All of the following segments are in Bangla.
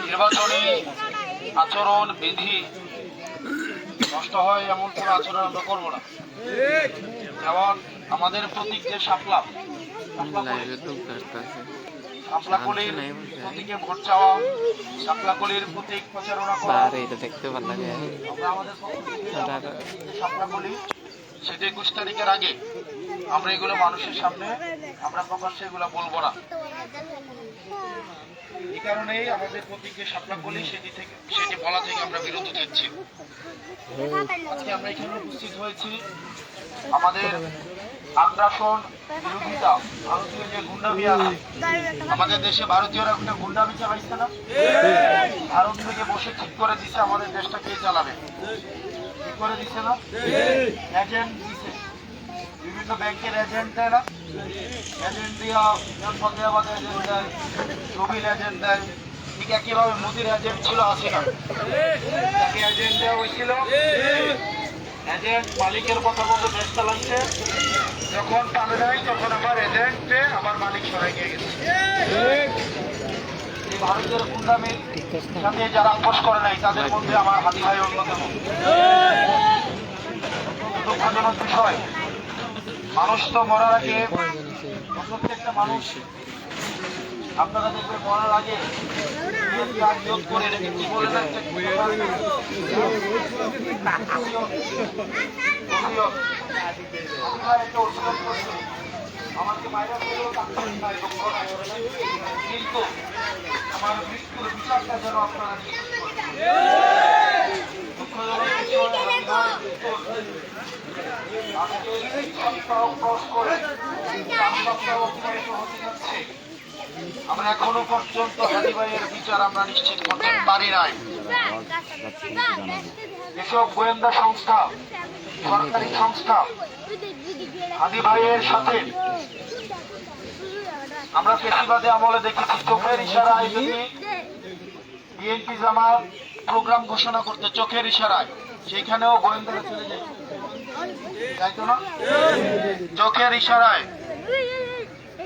নির্বাচনী আচরণ বিধি নষ্ট হয় এমন কোন আচরণ আমরা করবো না। যেমন আমাদের প্রতীক যে শাপলা শাপলাকলির প্রতীকে ভোট চাওয়া, শাপলাকলির প্রতীক প্রচারণা করা, আমরা আমাদের শাপলাকলি সেটা 21 তারিখের আগে আমরা এগুলো মানুষের সামনে আমরা প্রকাশ্যে এগুলো বলবো না। এই কারণেই আমাদের প্রতীক যে শাপলাকলি সেটি বলা থেকে আমরা বিরত থাকছি। আজকে আমরা এখানে উপস্থিত হয়েছি আমাদের আগ্রাসন বিরোধিতা, ভারতীয় যে গুন্ডামি আছে আমাদের দেশে, ভারতীয়রা একটা গুন্ডামি চালাইছে না, ভারত থেকে বসে ঠিক করে দিচ্ছে আমাদের দেশটা কে চালাবে, ঠিক করে দিচ্ছে না, এজেন্ট দিচ্ছে, বিভিন্ন ব্যাংকের এজেন্ট দেয় না, এজেন্ট দিয়া ফতেহাবাদ এজেন্ট দেয়, রবিল এজেন্ট দেয়, ঠিক একইভাবে মোদির এজেন্ট ছিল হাসিনা, তাকে এজেন্ট দেওয়া হয়েছিল, এজেন্ট মালিকের কথা মতো দেশ চালাচ্ছে, যখন পাবে নাই তখন আমার এজেন্টে আমার মালিক সরাই গিয়ে গেছে। এই ভারতের গুন্ডামির সাথে যারা আপোষ করে নাই তাদের মধ্যে আমার হাদি ভাই অন্যতম। দুঃখজনক বিষয়, মানুষ তো মরার আগে, প্রত্যেকটা মানুষ আপনারা দেখবেন মরার আগে করে কি বলে আমাকে মাইরা কিন্তু আমার মৃত্যুর বিচারটা যেন আপনারা আমরা এখনো পর্যন্ত হাদি ভাইয়ের বিচার আমরা নিশ্চিত করতে পারি নাই। এসব গোয়েন্দা সংস্থা, সরকারি সংস্থা হাদি ভাইয়ের সাথে আমরা ফেসিবাদে আমলে দেখেছি, চোখের ইশারায় যদি বিএনপি জামাত প্রোগ্রাম ঘোষণা করতে চোখের ইশারায়, সেখানেও গোয়েন্দারা চলে যায়, তাইতো না? চোখের ইশারায়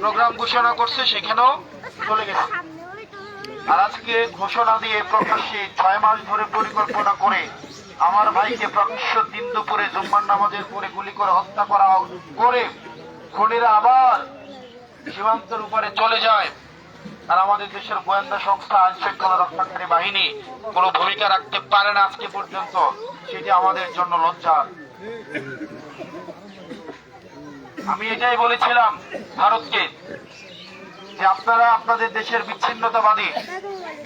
প্রোগ্রাম ঘোষণা করছে, সেখানেও চলে গেছে। আর আজকে ঘোষণা দিয়ে প্রকাশ্যে 6 মাস ধরে পরিকল্পনা করে আমার ভাইকে প্রকাশ্য দিন দুপুরে জুম্মার নামাজের পরে গুলি করে হত্যা করা করে খুনিরা আবার সীমান্তের উপরে চলে যায়। আর আমাদের দেশের গোয়েন্দা সংস্থা, আইন শৃঙ্খলা রক্ষাকারী বাহিনী কোনো ভূমিকা রাখতে পারে না আজকে পর্যন্ত, সেটি আমাদের জন্য লজ্জার। আমি এটাই বলেছিলাম ভারতকে যে আপনারা আপনাদের দেশের বিচ্ছিন্নতাবাদী,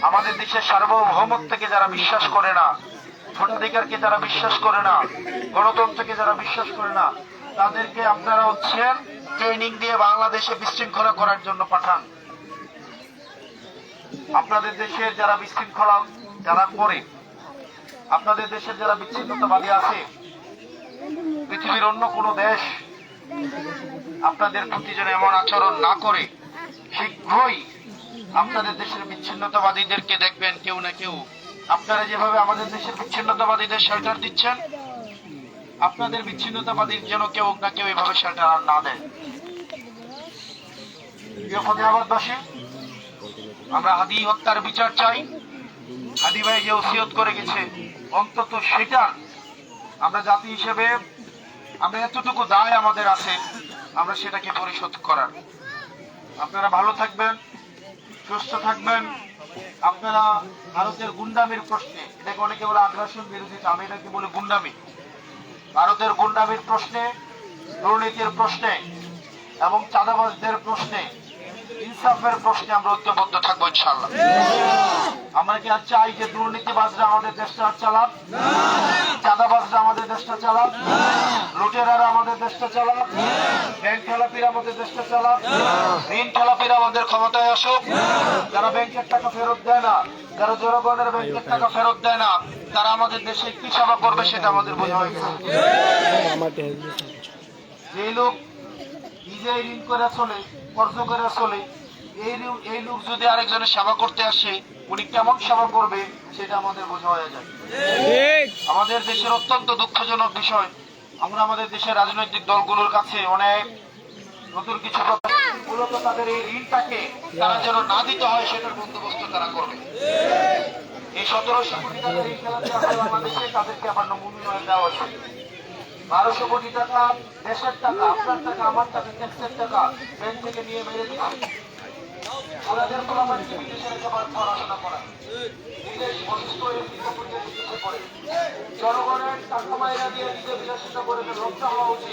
আমাদের দেশের সার্বভৌমত্বকে যারা বিশ্বাস করে না, ভোটাধিকারকে যারা বিশ্বাস করে না, গণতন্ত্রকে যারা বিশ্বাস করে না, তাদেরকে আপনারা হচ্ছেন ট্রেনিং দিয়ে বাংলাদেশে বিশৃঙ্খলা করার জন্য পাঠান। আপনাদের দেশের যারা বিশৃঙ্খলা যারা করে, আপনাদের দেশের যারা বিচ্ছিন্নতাবাদী আছে, পৃথিবীর অন্য কোনো দেশ আপনাদের প্রতি যেন এমন আচরণ না করে, শীঘ্রই আপনাদের দেশের বিচ্ছিন্নতাবাদীদেরকে দেখবেন কেউ না কেউ, আপনারা যেভাবে আমাদের দেশের বিচ্ছিন্নতাবাদীদের শেল্টার দিচ্ছেন, আপনাদের বিচ্ছিন্নতাবাদীর যেন কেউ না কেউ এভাবে শেল্টার আর না দেয়। ফতেহাবাদবাসী, আমরা হাদি হত্যার বিচার চাই। হাদি ভাই যে ওসিয়ত করে গেছে, অন্তত সেটা আমরা জাতি হিসেবে আমরা এতটুকু দায় আমাদের আছে, আমরা সেটাকে পরিশোধ করার। আপনারা ভালো থাকবেন, সুস্থ থাকবেন। আপনারা ভারতের গুন্ডামির প্রশ্নে, এটাকে অনেকে বলে আগ্রাসন বিরোধিতা, আমি এটাকে বলি গুন্ডামি। ভারতের গুন্ডামির প্রশ্নে, দুর্নীতির প্রশ্নে এবং চাঁদাবাজদের প্রশ্নে, ইনসাফের প্রশ্নে আমরা ঐক্যবদ্ধ থাকবো ইনশাআল্লাহ। আমরা কি আর চাই যে দুর্নীতিবাজরা আমাদের দেশটা চালাক, চাঁদাবাজরা আমাদের দেশটা চালাক, লুটেরারা আমাদের দেশটা চালাক, ব্যাংক খেলাপিরা আমাদের দেশটা চালাক, ঋণ খেলাপিরা আমাদের ক্ষমতায় আসুক। যারা ব্যাংকের টাকা ফেরত দেয় না, যারা জনগণের ব্যাংকের টাকা ফেরত দেয় না, তারা আমাদের দেশে কি সেবা করবে সেটা আমাদের বোঝা হয়ে গেছে। যে লোক নিজেই ঋণ করে চলে, কর্জ করে চলে, এই লোক যদি আরেকজনের সেবা করতে আসে, উনি কেমন সেবা করবে সেটা আমাদের বোঝা হয়ে যায়। আমাদের দেশের অত্যন্ত দুঃখজনক বিষয়, আমরা আমাদের দেশের রাজনৈতিক দলগুলোর কাছে অনেক নতুন কিছু মূলত তাদের এই ঋণটাকে তারা যেন না দিতে হয় সেটার বন্দোবস্ত তারা করবে। এই 1700 কোটি টাকার ঋণ ফেলাতে আছে বাংলাদেশে, তাদেরকে আবার নমুনা দেওয়া হচ্ছে 1200 কোটি টাকা দেশের টাকা, আপনার টাকা, আমার টাকা, ট্যাক্সের টাকা ব্যাংক থেকে নিয়ে মেরে দিচ্ছে। ওনাদের ফলাফলকে বিদেশে রেখে পড়াশোনা করা, বিদেশ অসুস্থ হয়ে সিঙ্গাপুর দেশে পড়ে, জনগণের টাকা মাইরা দিয়ে নিজে বিলাসিতা করে রক্ষা হওয়া উচিত।